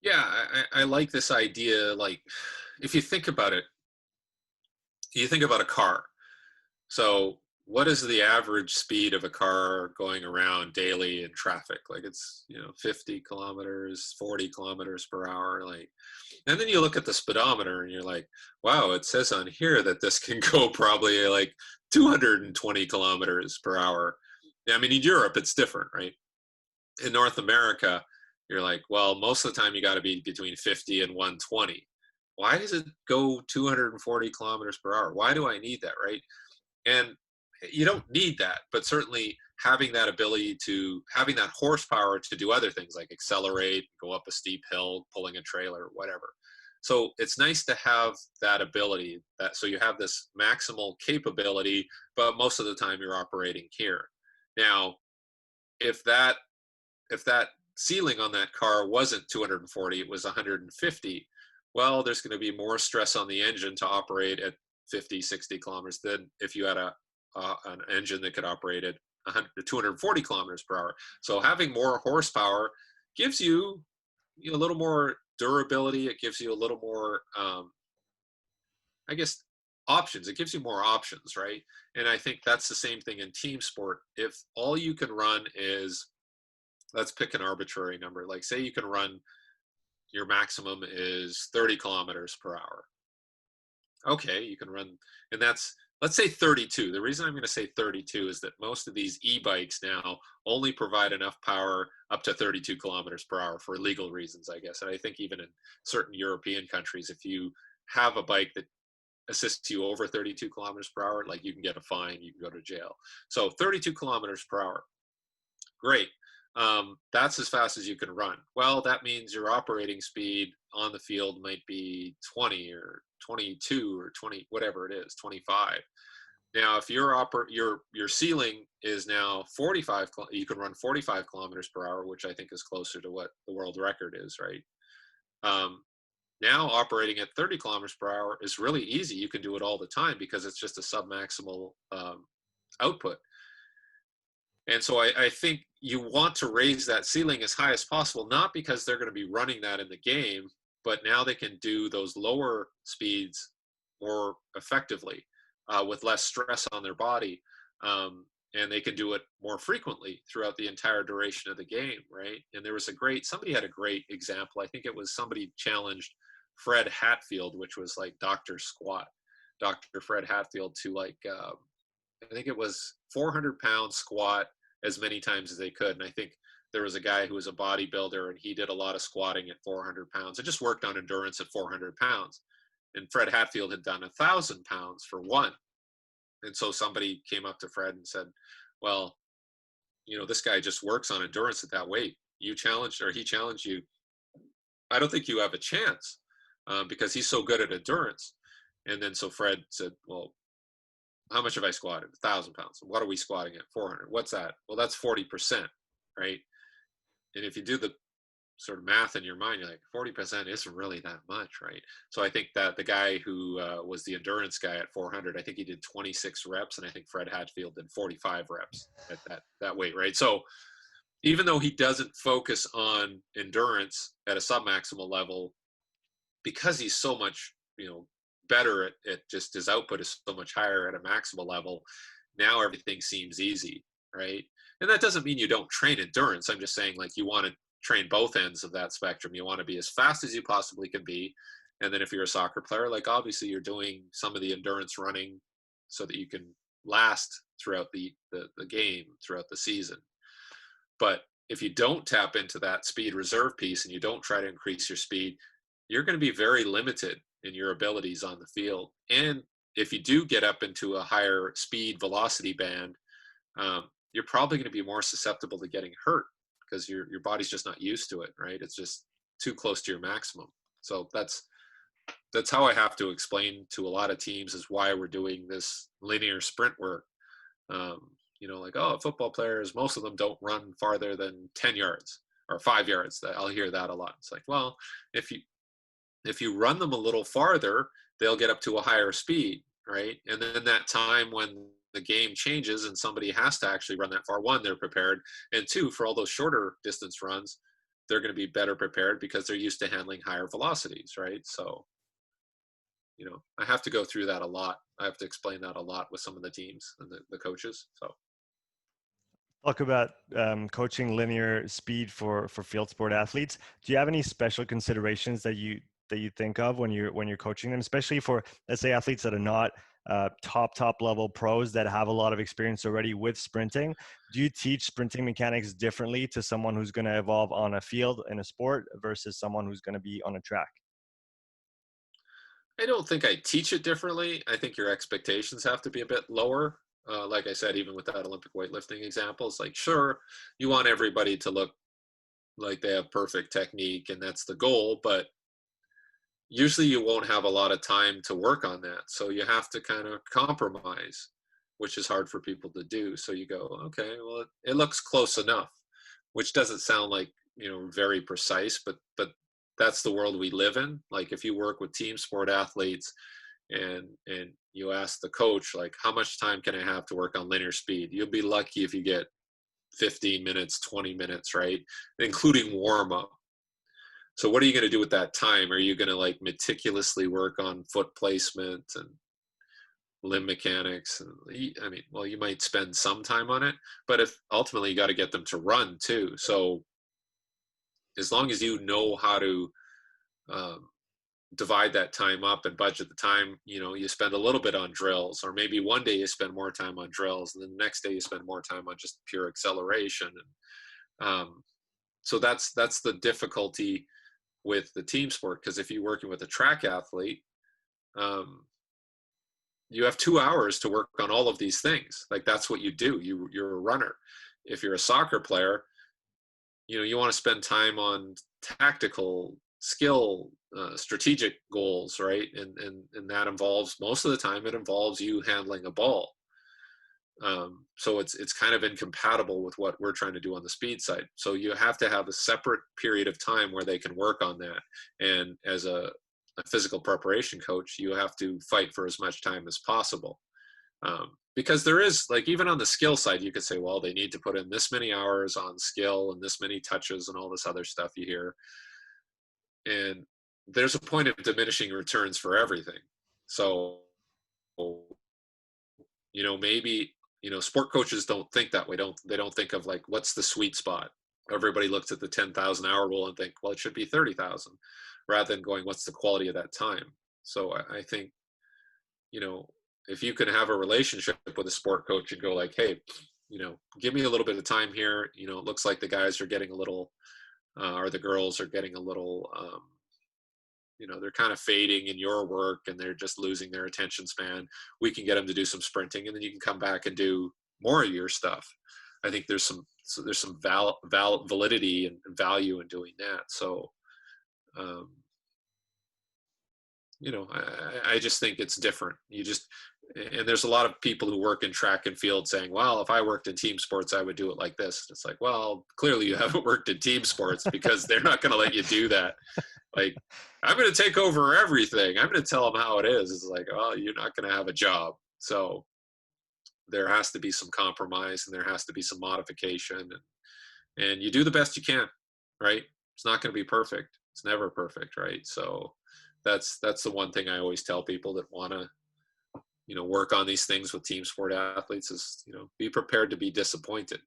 Yeah, I like this idea. Like, if you think about it, you think about a car. So, what is the average speed of a car going around daily in traffic? Like, it's 50 kilometers, 40 kilometers per hour. Like, and then you look at the speedometer and you're like, wow, it says on here that this can go probably like 220 kilometers per hour. Yeah, I mean, in Europe, it's different, right? In North America, you're like, well, most of the time you got to be between 50 and 120. Why does it go 240 kilometers per hour? Why do I need that, right? And you don't need that, but certainly having that ability to having that horsepower to do other things like accelerate, go up a steep hill, pulling a trailer, whatever. So it's nice to have that ability, that so you have this maximal capability, but most of the time you're operating here. Now, if that if that ceiling on that car wasn't 240, it was 150, well, there's going to be more stress on the engine to operate at 50, 60 kilometers than if you had an engine that could operate at 240 kilometers per hour. So having more horsepower gives you, a little more durability. It gives you a little more, I guess, options. It gives you more options, right? And I think that's the same thing in team sport. If all you can run is, let's pick an arbitrary number. Like, say you can run, your maximum is 30 kilometers per hour. Okay, you can run, and that's, let's say 32. The reason I'm going to say 32 is that most of these e-bikes now only provide enough power up to 32 kilometers per hour for legal reasons, I guess. And I think even in certain European countries, if you have a bike that assists you over 32 kilometers per hour, like, you can get a fine, you can go to jail. So 32 kilometers per hour. Great. That's as fast as you can run. Well, that means your operating speed on the field might be 20 or 22 or 20, whatever it is, 25. Now, if your ceiling is now 45, you can run 45 kilometers per hour, which I think is closer to what the world record is, right? Now operating at 30 kilometers per hour is really easy. You can do it all the time because it's just a submaximal output. And so I think you want to raise that ceiling as high as possible, not because they're going to be running that in the game, but now they can do those lower speeds more effectively with less stress on their body. And they can do it more frequently throughout the entire duration of the game, right? And there was somebody had a great example. I think it was somebody challenged Fred Hatfield, which was like Dr. Squat, Dr. Fred Hatfield, to like, I think it was 400-pound squat as many times as they could. And I think there was a guy who was a bodybuilder and he did a lot of squatting at 400 pounds. It just worked on endurance at 400 pounds. And Fred Hatfield had done 1,000 pounds for one. And so somebody came up to Fred and said, well, this guy just works on endurance at that weight. He challenged you. I don't think you have a chance because he's so good at endurance. And then so Fred said, well, how much have I squatted? 1,000 pounds. What are we squatting at? 400. What's that? Well, that's 40%, right? And if you do the sort of math in your mind, you're like, 40% isn't really that much, right? So I think that the guy who was the endurance guy at 400, I think he did 26 reps, and I think Fred Hatfield did 45 reps at that weight, right? So even though he doesn't focus on endurance at a submaximal level, because he's so much, better at just his output is so much higher at a maximal level, now everything seems easy, right? And that doesn't mean you don't train endurance. I'm just saying, like, you want to train both ends of that spectrum. You want to be as fast as you possibly can be. And then if you're a soccer player, like, obviously you're doing some of the endurance running so that you can last throughout the game, throughout the season. But if you don't tap into that speed reserve piece and you don't try to increase your speed, you're going to be very limited in your abilities on the field. And if you do get up into a higher speed velocity band, you're probably going to be more susceptible to getting hurt because your body's just not used to it, right? It's just too close to your maximum. So that's how I have to explain to a lot of teams is why we're doing this linear sprint work. Like, oh, football players, most of them don't run farther than 10 yards or 5 yards. I'll hear that a lot. It's like, well, if you run them a little farther, they'll get up to a higher speed, right? And then that time when the game changes and somebody has to actually run that far, one, they're prepared, and two, for all those shorter distance runs, they're going to be better prepared because they're used to handling higher velocities, right? So, I have to go through that a lot. I have to explain that a lot with some of the teams and the coaches. So Talk about coaching linear speed for field sport athletes. Do you have any special considerations that you think of when you're coaching them, especially for, let's say, athletes that are not top level pros that have a lot of experience already with sprinting? Do you teach sprinting mechanics differently to someone who's going to evolve on a field in a sport versus someone who's going to be on a track? I don't think I teach it differently. I think your expectations have to be a bit lower. Like I said, even with that Olympic weightlifting example, it's like, sure, you want everybody to look like they have perfect technique and that's the goal, but usually you won't have a lot of time to work on that. So you have to kind of compromise, which is hard for people to do. So you go, okay, well, it looks close enough, which doesn't sound like, very precise, but that's the world we live in. Like if you work with team sport athletes and you ask the coach, like, how much time can I have to work on linear speed? You'll be lucky if you get 15 minutes, 20 minutes, right? Including warm up. So what are you going to do with that time? Are you going to like meticulously work on foot placement and limb mechanics? And I mean, well, you might spend some time on it, but if ultimately you got to get them to run too. So as long as you know how to divide that time up and budget the time, you spend a little bit on drills, or maybe one day you spend more time on drills and then the next day you spend more time on just pure acceleration. And so that's the difficulty with the team sport, because if you're working with a track athlete, you have 2 hours to work on all of these things. Like that's what you do. You're a runner. If you're a soccer player, you want to spend time on tactical skill, strategic goals, right? And that involves, most of the time it involves you handling a ball. So it's kind of incompatible with what we're trying to do on the speed side. So you have to have a separate period of time where they can work on that. And as a physical preparation coach, you have to fight for as much time as possible. Because there is, like, even on the skill side, you could say, well, they need to put in this many hours on skill and this many touches and all this other stuff you hear. And there's a point of diminishing returns for everything. So, maybe, sport coaches don't think that way. They don't think of like, what's the sweet spot? Everybody looks at the 10,000 hour rule and think, well, it should be 30,000, rather than going, what's the quality of that time? So I think, if you can have a relationship with a sport coach and go like, hey, give me a little bit of time here. It looks like the guys are getting a little, or the girls are getting a little, they're kind of fading in your work and they're just losing their attention span. We can get them to do some sprinting and then you can come back and do more of your stuff. I think there's some validity and value in doing that. So, I just think it's different. And there's a lot of people who work in track and field saying, well, if I worked in team sports, I would do it like this. It's like, well, clearly you haven't worked in team sports, because they're not going to let you do that. Like, I'm going to take over everything. I'm going to tell them how it is. It's like, well, you're not going to have a job. So there has to be some compromise and there has to be some modification, and you do the best you can, right? It's not going to be perfect. It's never perfect, right? So that's the one thing I always tell people that want to, work on these things with team sport athletes is, be prepared to be disappointed.